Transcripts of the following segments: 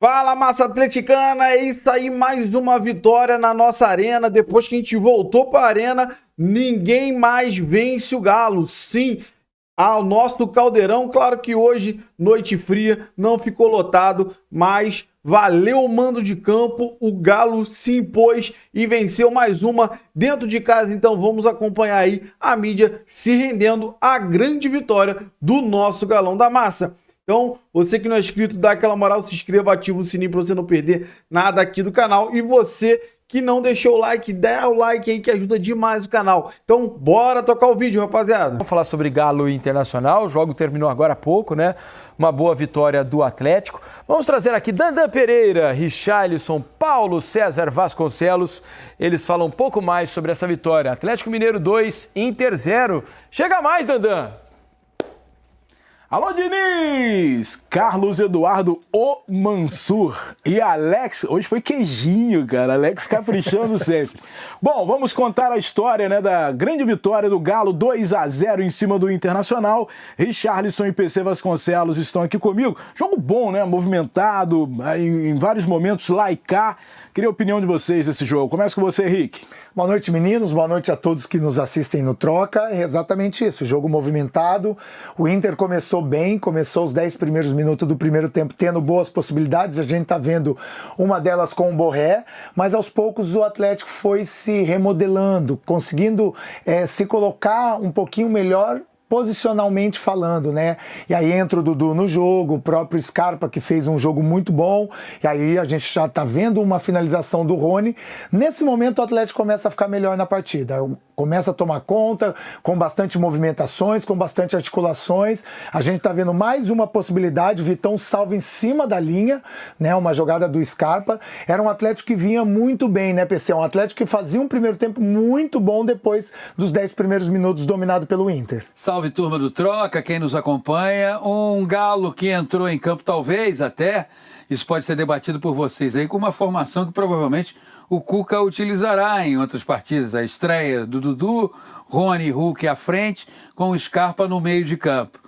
Fala, massa atleticana, é isso aí, mais uma vitória na nossa arena. Depois que a gente voltou para a arena, ninguém mais vence o Galo. Sim, ao nosso Caldeirão, claro que hoje, noite fria, não ficou lotado, mas valeu o mando de campo, o Galo se impôs e venceu mais uma dentro de casa. Então vamos acompanhar aí a mídia se rendendo à grande vitória do nosso Galão da Massa. Então, você que não é inscrito, dá aquela moral, se inscreva, ativa o sininho para você não perder nada aqui do canal. E você que não deixou o like, dá o like aí que ajuda demais o canal. Então, bora tocar o vídeo, rapaziada. Vamos falar sobre Galo e Internacional. O jogo terminou agora há pouco, né? Uma boa vitória do Atlético. Vamos trazer aqui Dandan Pereira, Richarlison, Paulo César Vasconcelos. Eles falam um pouco mais sobre essa vitória. Atlético Mineiro 2, Inter 0. Chega mais, Dandan! Alô, Diniz! Carlos Eduardo O Mansur e Alex, hoje foi queijinho, cara, Alex caprichando sempre. Bom, vamos contar a história, né, da grande vitória do Galo, 2-0 em cima do Internacional. Richarlison e PC Vasconcelos estão aqui comigo. Jogo bom, né, movimentado, em vários momentos lá e cá. Queria a opinião de vocês desse jogo. Começa com você, Rick. Boa noite, meninos. Boa noite a todos que nos assistem no Troca. É exatamente isso, jogo movimentado. O Inter começou bem, começou os 10 primeiros minutos do primeiro tempo tendo boas possibilidades. A gente tá vendo uma delas com o Borré, mas aos poucos o Atlético foi se remodelando, conseguindo se colocar um pouquinho melhor posicionalmente falando, né? E aí entra o Dudu no jogo, o próprio Scarpa que fez um jogo muito bom, e aí a gente já tá vendo uma finalização do Rony. Nesse momento o Atlético começa a ficar melhor na partida, começa a tomar conta, com bastante movimentações, com bastante articulações. A gente tá vendo mais uma possibilidade, o Vitão salva em cima da linha, né? Uma jogada do Scarpa. Era um Atlético que vinha muito bem, né, PC? Um Atlético que fazia um primeiro tempo muito bom depois dos 10 primeiros minutos dominado pelo Inter. Salve, turma do Troca, quem nos acompanha. Um Galo que entrou em campo, talvez até, isso pode ser debatido por vocês aí, com uma formação que provavelmente o Cuca utilizará em outras partidas. A estreia do Dudu, Rony e Hulk à frente, com o Scarpa no meio de campo.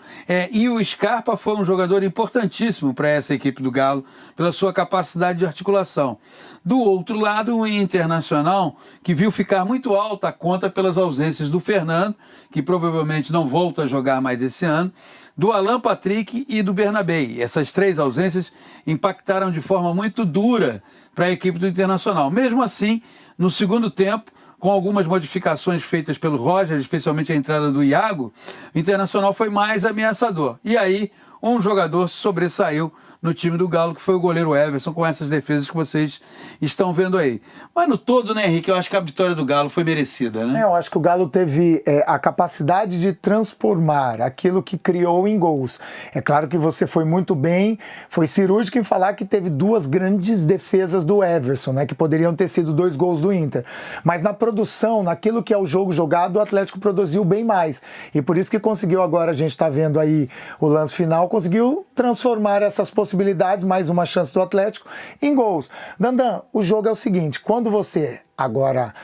E o Scarpa foi um jogador importantíssimo para essa equipe do Galo, pela sua capacidade de articulação. Do outro lado, o Internacional, que viu ficar muito alta a conta pelas ausências do Fernando, que provavelmente não volta a jogar mais esse ano, do Alan Patrick e do Bernabei. Essas três ausências impactaram de forma muito dura para a equipe do Internacional. Mesmo assim, no segundo tempo, com algumas modificações feitas pelo Roger, especialmente a entrada do Iago, o Internacional foi mais ameaçador. E aí, um jogador sobressaiu no time do Galo, que foi o goleiro Everson, com essas defesas que vocês estão vendo aí. Mas no todo, né, Henrique, eu acho que a vitória do Galo foi merecida, né? Eu acho que o Galo teve a capacidade de transformar aquilo que criou em gols. É claro que você foi muito bem, foi cirúrgico em falar que teve duas grandes defesas do Everson, né, que poderiam ter sido 2 gols do Inter. Mas na produção, naquilo que é o jogo jogado, o Atlético produziu bem mais. E por isso que conseguiu agora, a gente está vendo aí o lance final, conseguiu transformar essas possibilidades, mais uma chance do Atlético, em gols. Dandan, o jogo é o seguinte, quando você agora,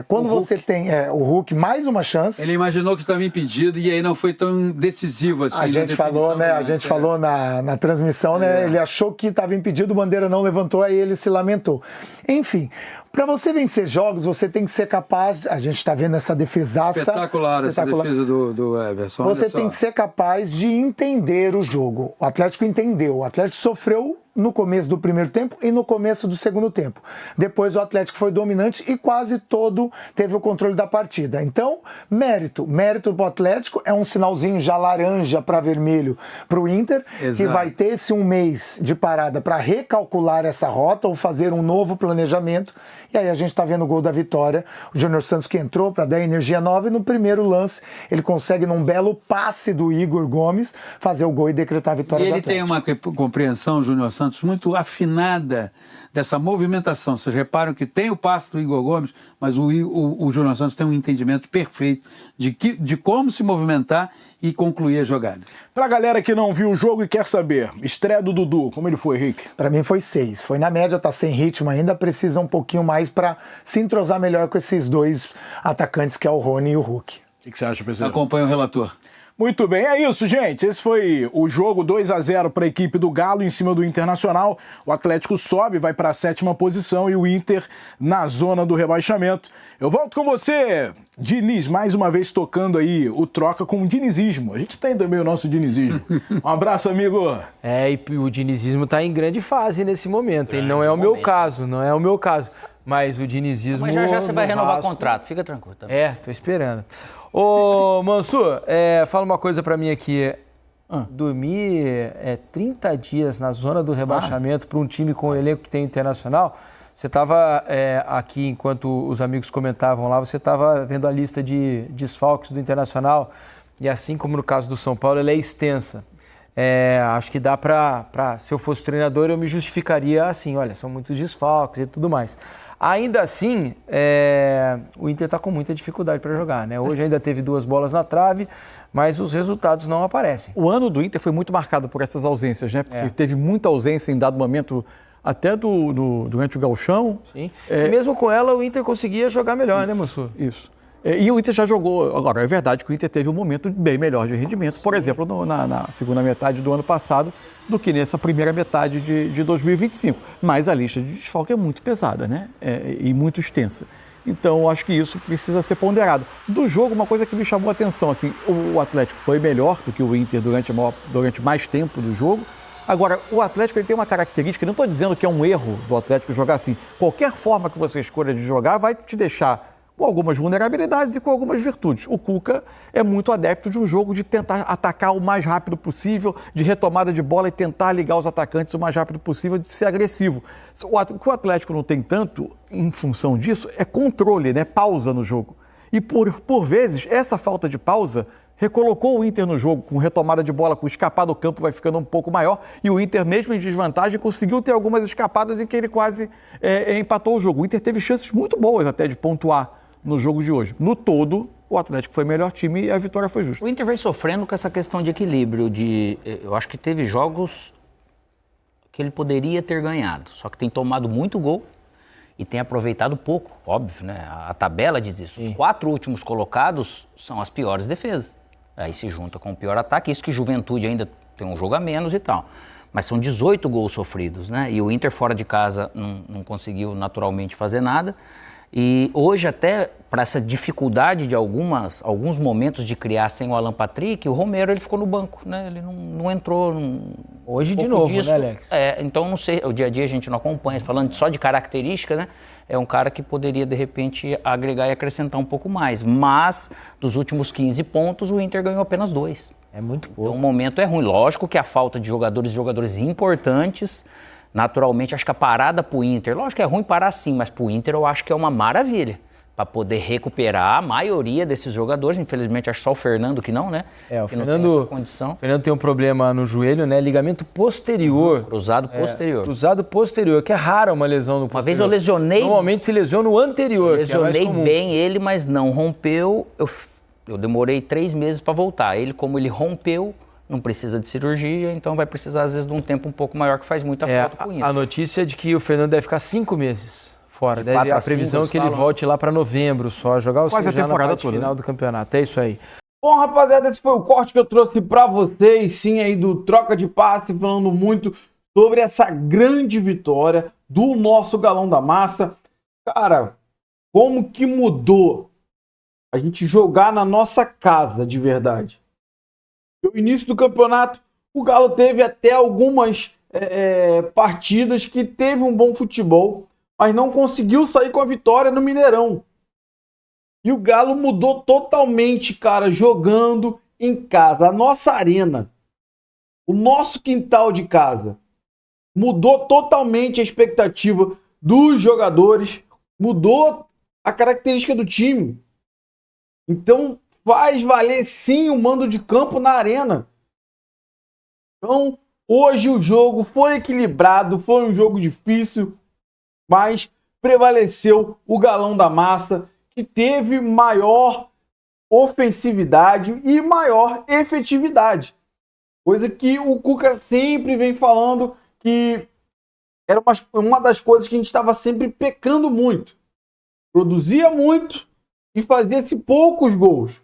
quando você tem o Hulk, mais uma chance... Ele imaginou que estava impedido e aí não foi tão decisivo assim. A gente falou, né? A gente falou na transmissão, né? Ele achou que estava impedido, o Bandeira não levantou, aí ele se lamentou. Enfim... Para você vencer jogos, você tem que ser capaz, a gente está vendo essa defesaça... Espetacular essa defesa do Everson. Você tem que ser capaz de entender o jogo. O Atlético entendeu, o Atlético sofreu no começo do primeiro tempo e no começo do segundo tempo. Depois o Atlético foi dominante e quase todo teve o controle da partida. Então, mérito para o Atlético, é um sinalzinho já laranja para vermelho para o Inter, exato, que vai ter esse um mês de parada para recalcular essa rota ou fazer um novo planejamento. E aí a gente está vendo o gol da vitória, o Júnior Santos que entrou para dar energia nova e no primeiro lance ele consegue num belo passe do Igor Gomes fazer o gol e decretar a vitória do Atlético. E ele tem uma compreensão, Júnior Santos, muito afinada dessa movimentação. Vocês reparam que tem o passe do Igor Gomes, mas o Júnior Santos tem um entendimento perfeito de como se movimentar e concluir a jogada. Pra galera que não viu o jogo e quer saber, estreia do Dudu, como ele foi, Rick? Para mim foi 6. Foi na média, tá sem ritmo ainda, precisa um pouquinho mais para se entrosar melhor com esses dois atacantes que é o Rony e o Hulk. O que você acha, pessoal? Acompanha o relator. Muito bem, é isso, gente. Esse foi o jogo 2-0 para a equipe do Galo em cima do Internacional. O Atlético sobe, vai para a 7ª posição e o Inter na zona do rebaixamento. Eu volto com você, Diniz, mais uma vez tocando aí o Troca com o dinizismo. A gente tem também o nosso dinizismo. Um abraço, amigo. E o dinizismo está em grande fase nesse momento, hein? Não é o meu caso, não é o meu caso. Mas o dinizismo... Mas já você vai renovar o contrato, fica tranquilo. Tá? Tô esperando. Ô, Mansur, fala uma coisa pra mim aqui. Dormir 30 dias na zona do rebaixamento para um time com o elenco que tem Internacional. Você estava aqui, enquanto os amigos comentavam lá, você estava vendo a lista de desfalques do Internacional. E assim como no caso do São Paulo, ela é extensa. Acho que dá para, se eu fosse treinador, eu me justificaria assim, olha, são muitos desfalques e tudo mais. Ainda assim, o Inter está com muita dificuldade para jogar, né? Hoje ainda teve 2 bolas na trave, mas os resultados não aparecem. O ano do Inter foi muito marcado por essas ausências, né? Porque teve muita ausência em dado momento, até durante o Gauchão. Sim. E mesmo com ela, o Inter conseguia jogar melhor, né, Mansur? Isso. E o Inter já jogou. Agora, é verdade que o Inter teve um momento bem melhor de rendimento, por exemplo, na segunda metade do ano passado, do que nessa primeira metade de 2025. Mas a lista de desfalque é muito pesada, né? E muito extensa. Então, acho que isso precisa ser ponderado. Do jogo, uma coisa que me chamou a atenção, assim, o Atlético foi melhor do que o Inter durante mais tempo do jogo. Agora, o Atlético ele tem uma característica, não estou dizendo que é um erro do Atlético jogar assim. Qualquer forma que você escolha de jogar vai te deixar com algumas vulnerabilidades e com algumas virtudes. O Cuca é muito adepto de um jogo de tentar atacar o mais rápido possível, de retomada de bola e tentar ligar os atacantes o mais rápido possível, de ser agressivo. O que o Atlético não tem tanto, em função disso, é controle, né? Pausa no jogo. E por vezes, essa falta de pausa recolocou o Inter no jogo, com retomada de bola, com escapar do campo vai ficando um pouco maior, e o Inter, mesmo em desvantagem, conseguiu ter algumas escapadas em que ele quase empatou o jogo. O Inter teve chances muito boas até de pontuar no jogo de hoje. No todo, o Atlético foi o melhor time e a vitória foi justa. O Inter vem sofrendo com essa questão de equilíbrio. Eu acho que teve jogos que ele poderia ter ganhado, só que tem tomado muito gol e tem aproveitado pouco, óbvio, né? A tabela diz isso. Sim. Os 4 últimos colocados são as piores defesas. Aí se junta com o pior ataque, isso que Juventude ainda tem um jogo a menos e tal. Mas são 18 gols sofridos, né? E o Inter fora de casa não conseguiu naturalmente fazer nada. E hoje até, para essa dificuldade de alguns momentos de criar sem o Alan Patrick, o Romero ele ficou no banco, né? Ele não entrou. Hoje de novo, disso, né, Alex? Então não sei, o dia a dia a gente não acompanha, falando só de característica, né? É um cara que poderia, de repente, agregar e acrescentar um pouco mais. Mas, dos últimos 15 pontos, o Inter ganhou apenas 2. É muito pouco. Então o momento é ruim. Lógico que a falta de jogadores importantes. Naturalmente, acho que a parada pro Inter, lógico que é ruim parar sim, mas pro Inter eu acho que é uma maravilha para poder recuperar a maioria desses jogadores. Infelizmente, acho só o Fernando que não, né? O Fernando tem um problema no joelho, né? Ligamento posterior. Cruzado posterior. Cruzado posterior, que é raro uma lesão no posterior. Uma vez eu lesionei... Normalmente se lesiona no anterior, lesionei bem ele, mas não rompeu. Eu demorei 3 meses para voltar. Como ele rompeu... Não precisa de cirurgia, então vai precisar, às vezes, de um tempo um pouco maior, que faz muita falta pro Inter. A notícia é de que o Fernando deve ficar 5 meses fora. A previsão é que ele volte lá para novembro só, jogar quase a temporada toda, final do campeonato. É isso aí. Bom, rapaziada, esse foi o corte que eu trouxe para vocês, sim, aí do Troca de Passe, falando muito sobre essa grande vitória do nosso Galão da Massa. Cara, como que mudou a gente jogar na nossa casa de verdade? No início do campeonato, o Galo teve até algumas partidas que teve um bom futebol, mas não conseguiu sair com a vitória no Mineirão. E o Galo mudou totalmente, cara, jogando em casa. A nossa arena, o nosso quintal de casa, mudou totalmente a expectativa dos jogadores, mudou a característica do time. Então, faz valer sim o mando de campo na arena. Então, hoje o jogo foi equilibrado, foi um jogo difícil, mas prevaleceu o Galão da Massa, que teve maior ofensividade e maior efetividade. Coisa que o Cuca sempre vem falando que era uma das coisas que a gente estava sempre pecando muito. Produzia muito e fazia-se poucos gols.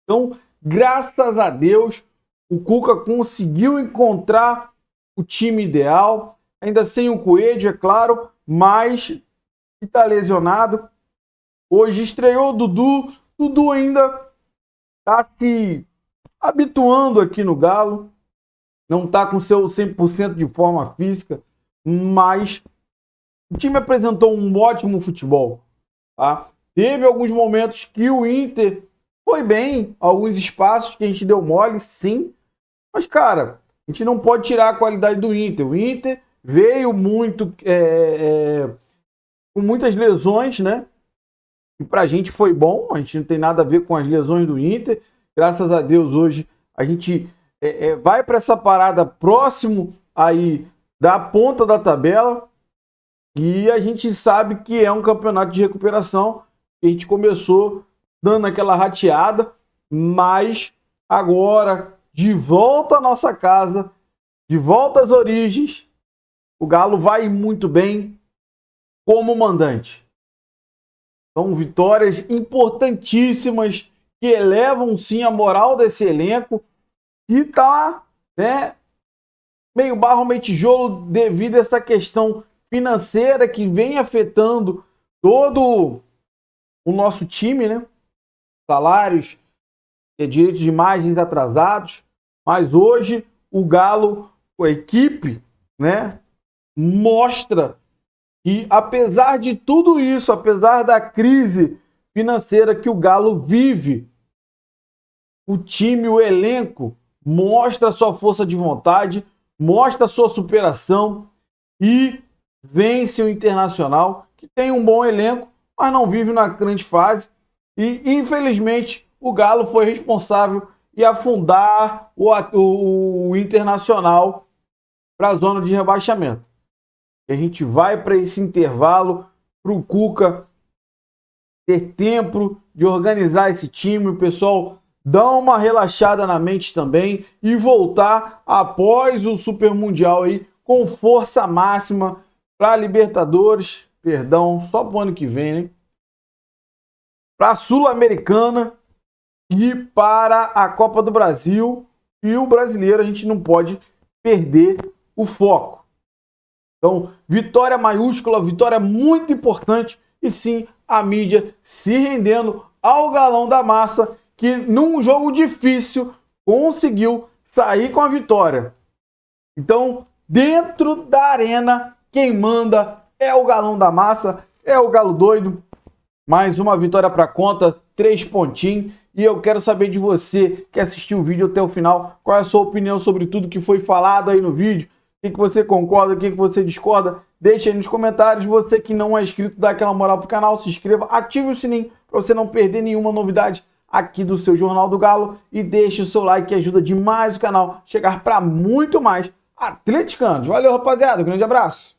Então, Graças a Deus, o Cuca conseguiu encontrar o time ideal, ainda sem o Coelho, é claro, mas está lesionado. Hoje estreou o Dudu. Dudu ainda está se habituando aqui no Galo. Não está com seu 100% de forma física, mas o time apresentou um ótimo futebol. Tá? Teve alguns momentos que o Inter foi bem, alguns espaços que a gente deu mole, sim. Mas, cara, a gente não pode tirar a qualidade do Inter. O Inter veio muito com muitas lesões, né? E pra gente foi bom, a gente não tem nada a ver com as lesões do Inter. Graças a Deus, hoje a gente vai para essa parada próximo aí da ponta da tabela. E a gente sabe que é um campeonato de recuperação. A gente começou dando aquela rateada, mas agora, de volta à nossa casa, de volta às origens, o Galo vai muito bem como mandante. São vitórias importantíssimas que elevam sim a moral desse elenco e tá, né, meio barro, meio tijolo devido a essa questão financeira que vem afetando todo o nosso time, né? Salários, direitos de imagens atrasados, mas hoje o Galo, a equipe, né, mostra que apesar de tudo isso, apesar da crise financeira que o Galo vive, o time, o elenco mostra sua força de vontade, mostra sua superação e vence o Internacional, que tem um bom elenco, mas não vive na grande fase. E, infelizmente, o Galo foi responsável em afundar o Internacional para a zona de rebaixamento. E a gente vai para esse intervalo para o Cuca ter tempo de organizar esse time, o pessoal dar uma relaxada na mente também e voltar após o Super Mundial aí com força máxima para a Libertadores, só para o ano que vem, né? Para a Sul-Americana e para a Copa do Brasil. E o brasileiro a gente não pode perder o foco. Então, vitória maiúscula, vitória muito importante e sim a mídia se rendendo ao Galão da Massa, que num jogo difícil conseguiu sair com a vitória. Então, dentro da arena, quem manda é o Galão da Massa, é o Galo Doido. Mais uma vitória para conta, 3 pontinhos. E eu quero saber de você que assistiu o vídeo até o final, qual é a sua opinião sobre tudo que foi falado aí no vídeo. O que você concorda, o que você discorda? Deixa aí nos comentários. Você que não é inscrito, dá aquela moral pro canal, se inscreva, ative o sininho para você não perder nenhuma novidade aqui do seu Jornal do Galo. E deixe o seu like que ajuda demais o canal a chegar para muito mais atleticanos. Valeu, rapaziada. Um grande abraço.